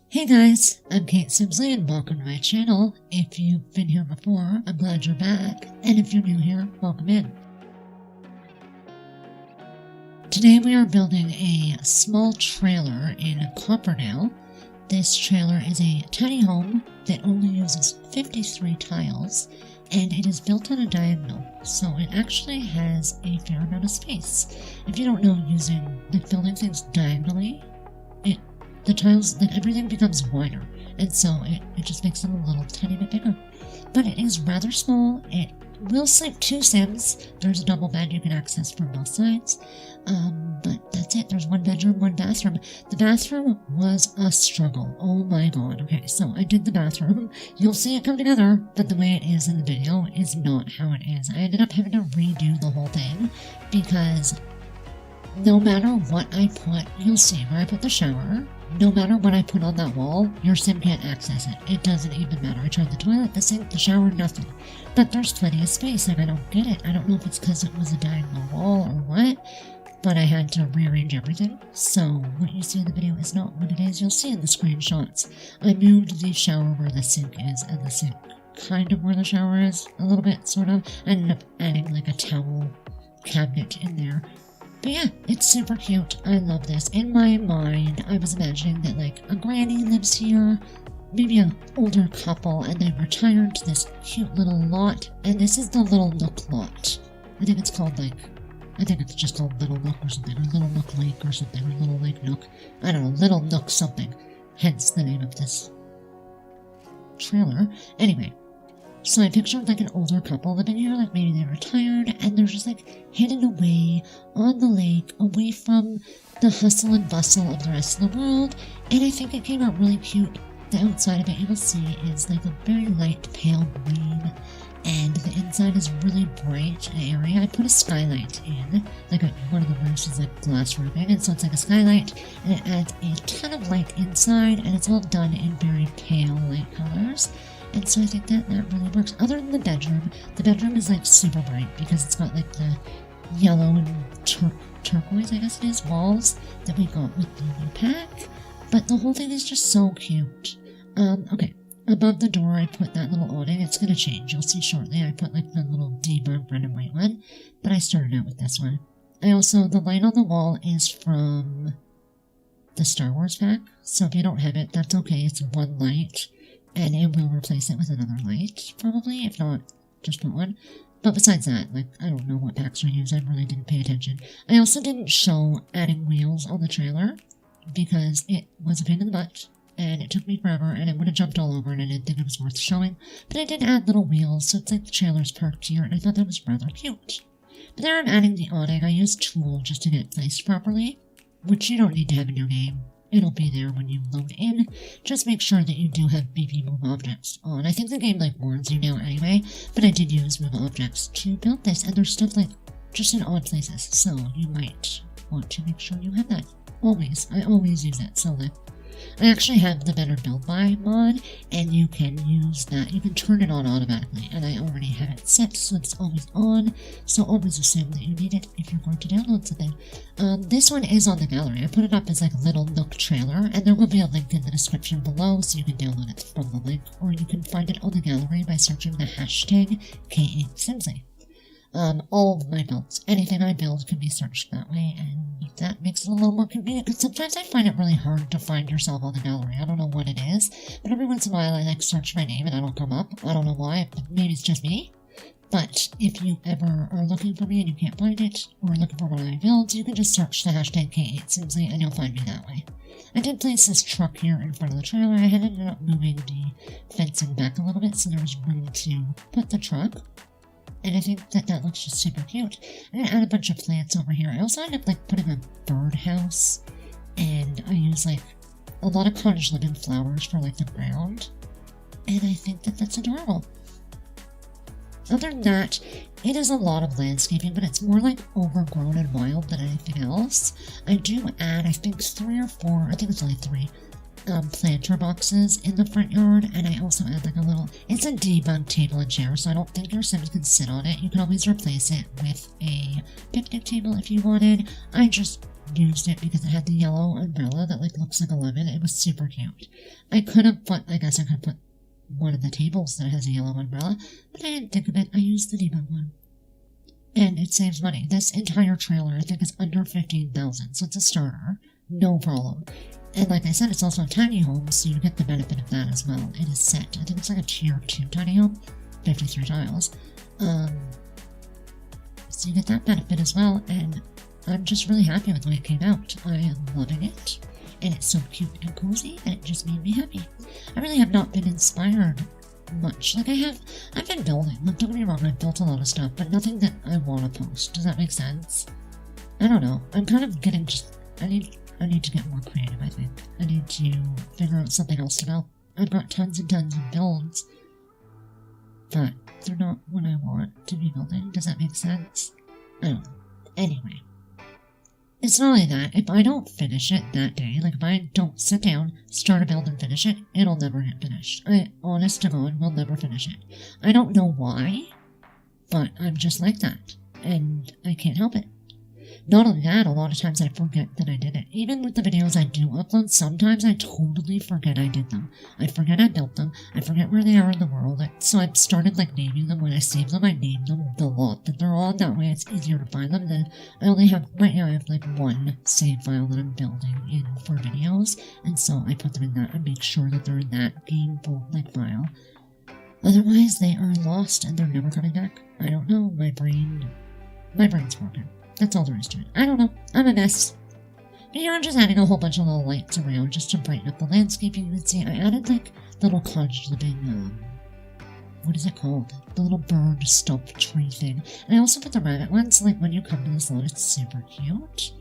Hey guys, I'm Kate Simsley and welcome to my channel. If you've been here before, I'm glad you're back, and if you're new here, welcome in. Today we are building a small trailer in Copperdale. This trailer is a tiny home that only uses 53 tiles, and it is built on a diagonal, so it actually has a fair amount of space. If you don't know building things diagonally, the tiles, then everything becomes wider, and so it just makes them a little tiny bit bigger. But it is rather small. It will sleep 2 Sims. There's a double bed you can access from both sides. But that's it. There's 1 bedroom, 1 bathroom. The bathroom was a struggle. Oh my god. Okay, so I did the bathroom. You'll see it come together, but the way it is in the video is not how it is. I ended up having to redo the whole thing because no matter what I put, you'll see where I put the shower. No matter what I put on that wall, your sim can't access it. It doesn't even matter. I tried the toilet, the sink, the shower, nothing. But there's plenty of space, and I don't get it. I don't know if it's because it was a diagonal wall or what, but I had to rearrange everything. So what you see in the video is not what it is you'll see in the screenshots. I moved the shower where the sink is, and the sink kind of where the shower is, a little bit, sort of. I ended up adding like a towel cabinet in there. But yeah, it's super cute. I love this. In my mind, I was imagining that like a granny lives here, maybe an older couple, and they retired to this cute little lot. And this is the Little Nook lot. I think it's just called Little Nook or something, or Little Nook Lake or something, or Little Lake Nook. I don't know, Little Nook something. Hence the name of this trailer. Anyway. So I pictured like an older couple living here, like maybe they retired, and they're just like hidden away on the lake, away from the hustle and bustle of the rest of the world, and I think it came out really cute. The outside of it, you will see, is like a very light pale green, and the inside is really bright area. I put a skylight in, like one of the roofs is like glass roofing, and so it's like a skylight, and it adds a ton of light inside, and it's all done in very pale light colors. And so I think that really works. Other than the bedroom is like super bright because it's got like the yellow and turquoise, I guess it is, walls that we got with the new pack. But the whole thing is just so cute. Okay. Above the door I put that little awning. It's gonna change. You'll see shortly. I put like the little debug red and white one. But I started out with this one. The light on the wall is from the Star Wars pack. So if you don't have it, that's okay. It's one light. And it will replace it with another light, probably, if not, just put one. But besides that, like, I don't know what packs we use, I really didn't pay attention. I also didn't show adding wheels on the trailer, because it was a pain in the butt, and it took me forever, and it would have jumped all over, and I didn't think it was worth showing. But I did add little wheels, so it's like the trailer's parked here, and I thought that was rather cute. But there I'm adding the awning. I used Tool just to get it placed properly, which you don't need to have in your game. It'll be there when you load in. Just make sure that you do have BP Move Objects on. I think the game like warns you now anyway, but I did use Move Objects to build this, and there's stuff like just in odd places, so you might want to make sure you have that. I always use it, so like, I actually have the Better Build By mod, and you can use that. You can turn it on automatically, and I already have it set so it's always on, so always assume that you need it if you're going to download something. This one is on the gallery. I put it up as like a Little Nook trailer, and there will be a link in the description below so you can download it from the link, or you can find it on the gallery by searching the hashtag K8Simsley. All of my builds, anything I build can be searched that way, and that makes it a little more convenient, because sometimes I find it really hard to find yourself on the gallery. I don't know what it is, but every once in a while I like search my name and I don't come up. I don't know why, maybe it's just me. But if you ever are looking for me and you can't find it, or looking for one of my builds, you can just search the hashtag K8Simsley and you'll find me that way. I did place this truck here in front of the trailer. I had ended up moving the fencing back a little bit so there was room to put the truck. And I think that looks just super cute. I'm gonna add a bunch of plants over here. I also ended up like putting a birdhouse, and I use like a lot of cottage living flowers for like the ground. And I think that's adorable. Other than that, it is a lot of landscaping, but it's more like overgrown and wild than anything else. I do add, I think 3 or 4, I think it's only 3, planter boxes in the front yard, and I also add like a little, it's a debug table and chair, so I don't think your Sims can sit on it. You can always replace it with a picnic table if you wanted. I just used it because it had the yellow umbrella that like looks like a lemon. It was super cute. I could have put, I guess I could have put one of the tables that has a yellow umbrella, but I didn't think of it. I used the debug one. And it saves money. This entire trailer, I think, is under $15,000, so it's a starter. No problem. And like I said, it's also a tiny home, so you get the benefit of that as well. It is set. I think it's like a tier 2 tiny home. 53 tiles. So you get that benefit as well, and I'm just really happy with the way it came out. I am loving it, and it's so cute and cozy, and it just made me happy. I really have not been inspired much. Like I've been building. Like, don't get me wrong, I've built a lot of stuff, but nothing that I want to post. Does that make sense? I don't know. I'm kind of getting I need to get more creative, I think. I need to figure out something else to build. I've got tons and tons of builds, but they're not what I want to be building. Does that make sense? I don't know. Anyway. It's not only that, if I don't finish it that day, like if I don't sit down, start a build and finish it, it'll never get finished. Honest to God, will never finish it. I don't know why, but I'm just like that, and I can't help it. Not only that, a lot of times I forget that I did it. Even with the videos I do upload, sometimes I totally forget I did them. I forget I built them. I forget where they are in the world. So I've started like naming them. When I save them, I name them the lot that they're on. That way it's easier to find them. Then I only have, right now I have like one save file that I'm building in for videos. And so I put them in that and make sure that they're in that game file. Otherwise, they are lost and they're never coming back. I don't know. My brain's broken. That's all there is to it. I don't know. I'm a mess. But here I'm just adding a whole bunch of little lights around just to brighten up the landscape. You can see I added like the little cottage living, what is it called? The little bird stump tree thing. And I also put the rabbit ones, like when you come to this lot, it's super cute.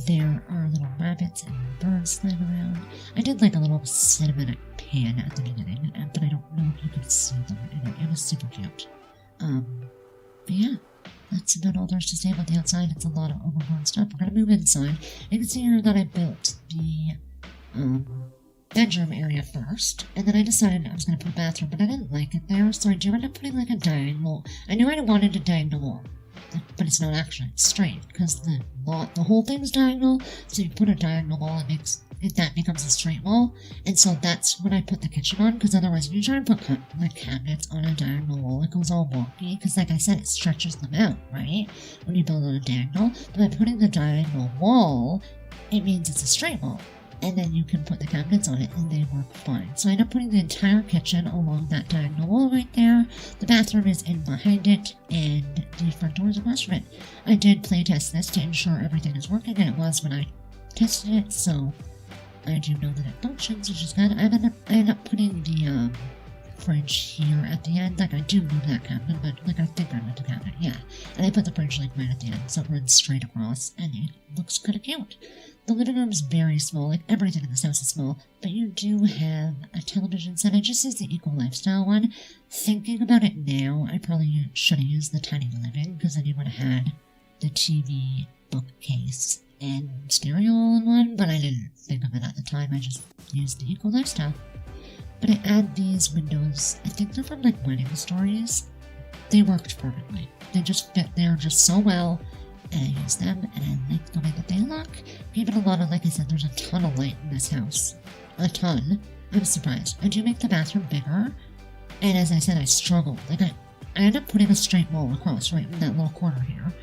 There are little rabbits and birds flying around. I did like a little cinematic pan at the beginning, but I don't know if you can see them in it. It was super cute. But yeah. That's about all there's to say about the outside. It's a lot of overgrown stuff. We're going to move inside. You can see here that I built the bedroom area first, and then I decided I was going to put a bathroom, but I didn't like it there, so I do end up putting like a diagonal. I knew I wanted a diagonal wall, but it's not actually. It's straight, because the whole thing's diagonal, so you put a diagonal wall, that becomes a straight wall, and so that's when I put the kitchen on, because otherwise if you try and put like cabinets on a diagonal wall, it goes all wonky, because like I said, it stretches them out, right, when you build on a diagonal. But by putting the diagonal wall, it means it's a straight wall, and then you can put the cabinets on it, and they work fine. So I end up putting the entire kitchen along that diagonal wall right there. The bathroom is in behind it, and the front door is across from it. I did play test this to ensure everything is working, and it was when I tested it, so I do know that it functions, which is good. I end up putting the fridge here at the end. Like, I do move that cabinet, but like I think I moved the cabinet, yeah. And I put the fridge like right at the end, so it runs straight across, and it looks kind of cute. The living room is very small, like everything in this house is small, but you do have a television set. I just used the Eco Lifestyle one. Thinking about it now, I probably should have used the tiny living, because then you would have had the TV, bookcase, and stereo all in one, but I didn't think of it at the time. I just used the Eco Lifestyle. But I add these windows. I think they're from like Wedding Stories. They worked perfectly. They just fit there just so well, and I use them, and I like the way that they look. Gave it a lot of, like I said, there's a ton of light in this house. A ton. I'm surprised. I do make the bathroom bigger, and as I said, I struggled. Like I end up putting a straight wall across right in that little corner here.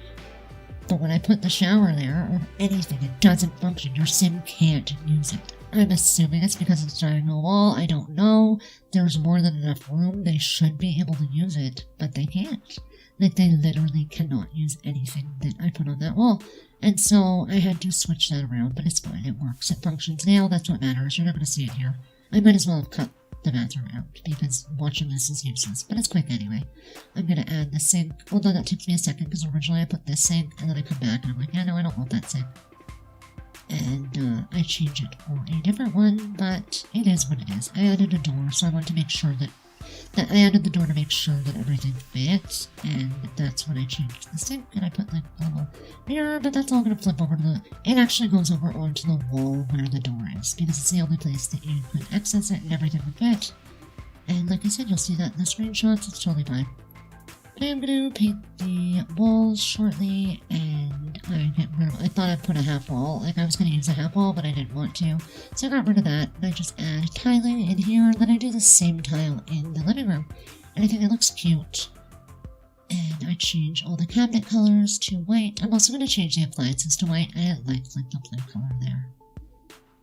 But when I put the shower there, or anything, it doesn't function. Your sim can't use it. I'm assuming it's because it's a diagonal wall. I don't know. There's more than enough room. They should be able to use it, but they can't. Like, they literally cannot use anything that I put on that wall. And so I had to switch that around, but it's fine. It works. It functions now. That's what matters. You're not going to see it here. I might as well have cut the bathroom out, because watching this is useless, but it's quick anyway. I'm going to add the sink, although that takes me a second, because originally I put this sink, and then I come back and I'm like, yeah, no, I don't want that sink. And I change it for a different one, but it is what it is. I added a door, so I want to make sure that I added the door to make sure that everything fits, and that's when I changed the sink, and I put like a little mirror, but that's all going to flip over to it actually goes over onto the wall where the door is, because it's the only place that you can access it and everything will fit. And like I said, you'll see that in the screenshots. It's totally fine. But I am going to paint the walls shortly, and I thought I'd put a half wall, like I was going to use a half wall, but I didn't want to. So I got rid of that, and I just add tiling in here, and then I do the same tile in the living room. And I think it looks cute. And I change all the cabinet colors to white. I'm also going to change the appliances to white. I didn't like the blue color there.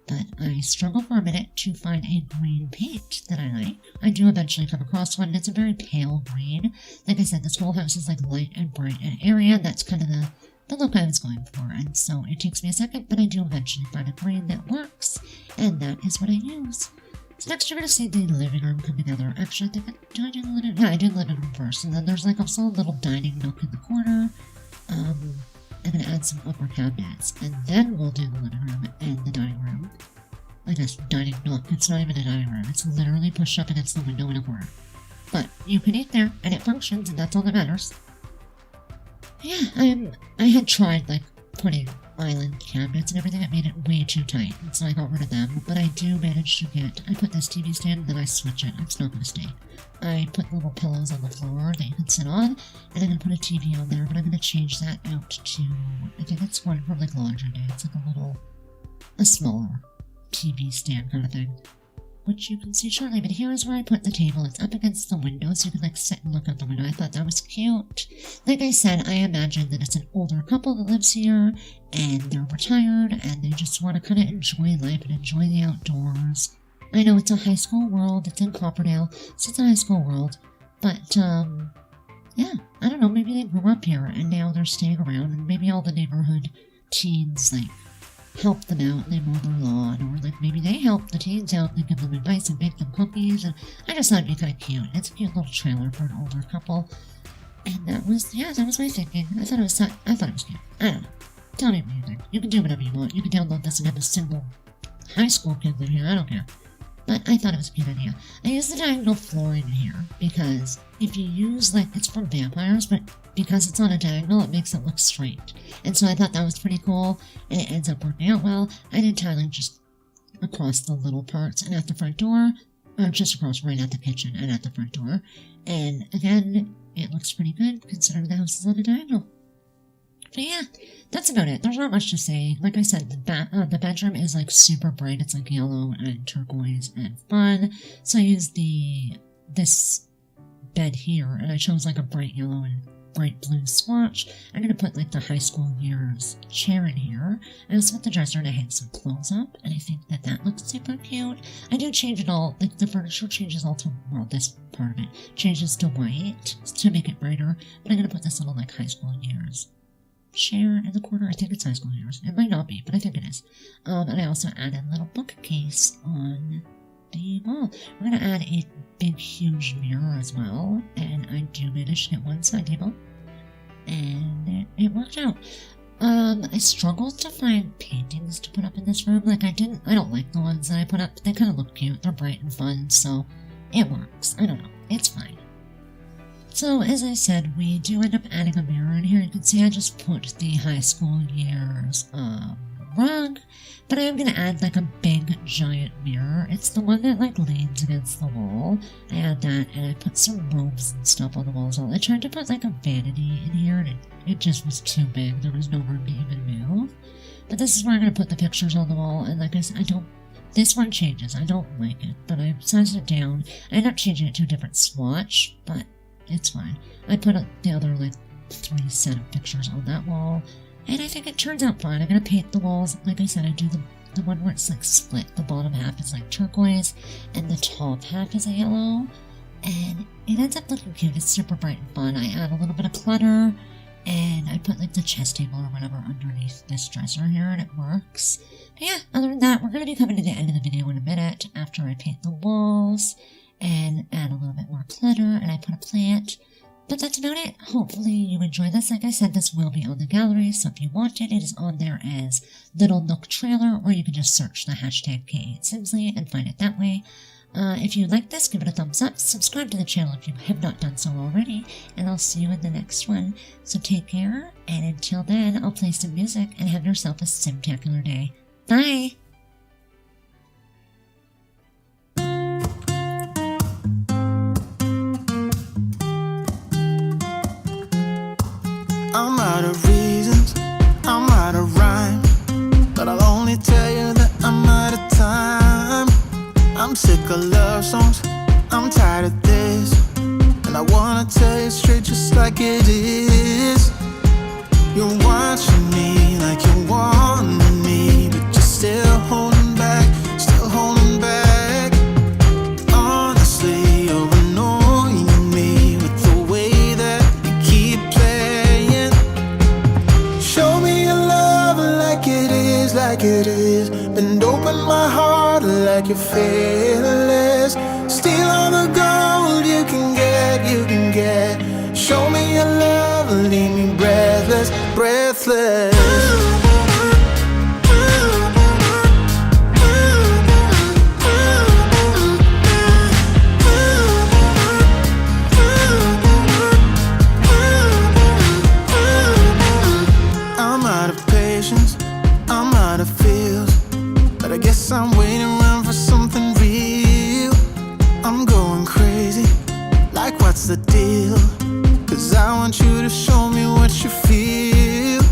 But I struggle for a minute to find a green paint that I like. I do eventually come across one, and it's a very pale green. Like I said, this whole house is like light and bright and airy, and that's kind of the look I was going for. And so it takes me a second, but I do eventually find a green that works, and that is what I use. So next you're going to see the living room come together. Actually, I did the living room? Yeah, I did the living room first, and then there's like also a little dining nook in the corner. I'm going to add some upper cabinets, and then we'll do the living room and the dining room. I guess dining nook, it's not even a dining room, it's literally pushed up against the window in a corner. But you can eat there, and it functions, and that's all that matters. Yeah, I had tried, like, putting island cabinets and everything. It made it way too tight, and so I got rid of them. But I do manage to I put this TV stand, and then I switch it. It's not going to stay. I put little pillows on the floor that you can sit on, and I'm going to put a TV on there, but I'm going to change that out to, I think it's one from, like, Laundry Day. It's like a smaller TV stand kind of thing, which you can see shortly. But here is where I put the table. It's up against the window, so you can like sit and look out the window. I thought that was cute. Like I said, I imagine that it's an older couple that lives here, and they're retired, and they just want to kind of enjoy life and enjoy the outdoors. I know it's a high school world. It's in Copperdale, so it's a high school world. But, yeah, I don't know. Maybe they grew up here, and now they're staying around, and maybe all the neighborhood teens, like, help them out and they mow their lawn, or like maybe they help the teens out and they give them advice and bake them cookies. And I just thought it'd be kind of cute. It's a cute little trailer for an older couple, and that was my thinking. I thought it was cute. I don't know. Tell me what you think. You can do whatever you want. You can download this and have a single high school kid live here. I don't care. But I thought it was a cute idea. I used the diagonal flooring in here because if you use, like, it's from vampires, but because it's on a diagonal, it makes it look straight. And so I thought that was pretty cool, and it ends up working out well. I did tiling just across the little parts and at the front door, or just across right at the kitchen and at the front door. And again, it looks pretty good considering the house is on a diagonal. But yeah, that's about it. There's not much to say. Like I said, the bedroom is like super bright. It's like yellow and turquoise and fun. So I used this bed here, and I chose like a bright yellow and bright blue swatch. I'm going to put like the high school years chair in here. I also put the dresser and I hang some clothes up, and I think that looks super cute. I do change it all, like the furniture changes all to, well, this part of it changes to white to make it brighter, but I'm going to put this little like high school years chair in the corner. I think it's high school years. It might not be, but I think it is. And I also added a little bookcase on the wall. We're going to add a big, huge mirror as well, and I do manage to get one side table, and it worked out. I struggled to find paintings to put up in this room. Like, I don't like the ones that I put up. They kind of look cute. They're bright and fun, so it works. I don't know. It's fine. So, as I said, we do end up adding a mirror in here. You can see I just put the high school years rug, but I am going to add like a big giant mirror. It's the one that like leans against the wall. I add that, and I put some robes and stuff on the wall as well. I tried to put like a vanity in here, and it just was too big. There was no room to even move. But this is where I'm going to put the pictures on the wall, and like I said, this one changes. I don't like it, but I sized it down. I ended up changing it to a different swatch, but it's fine. I put the other like 3 set of pictures on that wall, and I think it turns out fine. I'm going to paint the walls. Like I said, I do the one where it's like split. The bottom half is like turquoise, and the top half is a yellow, and it ends up looking cute. It's super bright and fun. I add a little bit of clutter, and I put like the chest table or whatever underneath this dresser here, and it works. But yeah, other than that, we're going to be coming to the end of the video in a minute after I paint the walls and add a little bit more clutter, and I put a plant. But that's about it. Hopefully you enjoy this. Like I said, this will be on the gallery, so if you want it, it is on there as Little Nook Trailer, or you can just search the hashtag K8Simsley and find it that way. If you like this, give it a thumbs up, subscribe to the channel if you have not done so already, and I'll see you in the next one. So take care, and until then, I'll play some music and have yourself a simtacular day. Bye! I'm sick of love songs, I'm tired of this, and I wanna tell you straight just like it is. You're watching me like you wanted me, but you're still holding back, still holding back. Honestly, you're annoying me with the way that you keep playing. Show me your love like it is, like it is. Bend open my heart like you're fearless. Steal all the gold you can get, you can get. Show me your love, leave me breathless, breathless. I'm out of patience, I'm out of feels, but I guess I'm waiting around for something real. I'm going crazy, like what's the deal? 'Cause I want you to show me what you feel.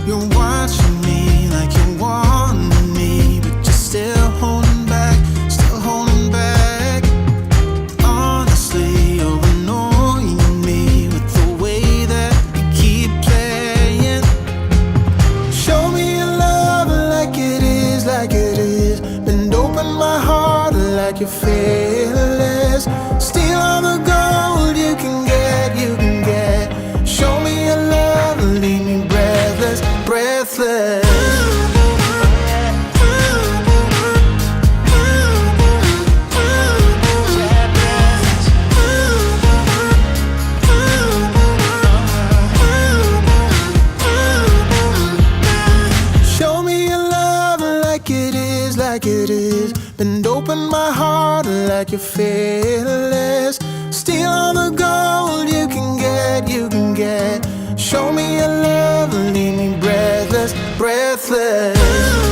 You're watching me like you wanted me, but you're still holding back, still holding back. Honestly, you're annoying me with the way that you keep playing. Show me your love like it is, like it is. Bend open my heart like you're fearless. Steal all the gold you can get, you can get. Show me your love, leave me breathless, breathless. Show me your love like it is, like it is. Bend open my heart like you're fearless. Steal all the gold you can get, you can get. Show me your love, leave me breathless, breathless.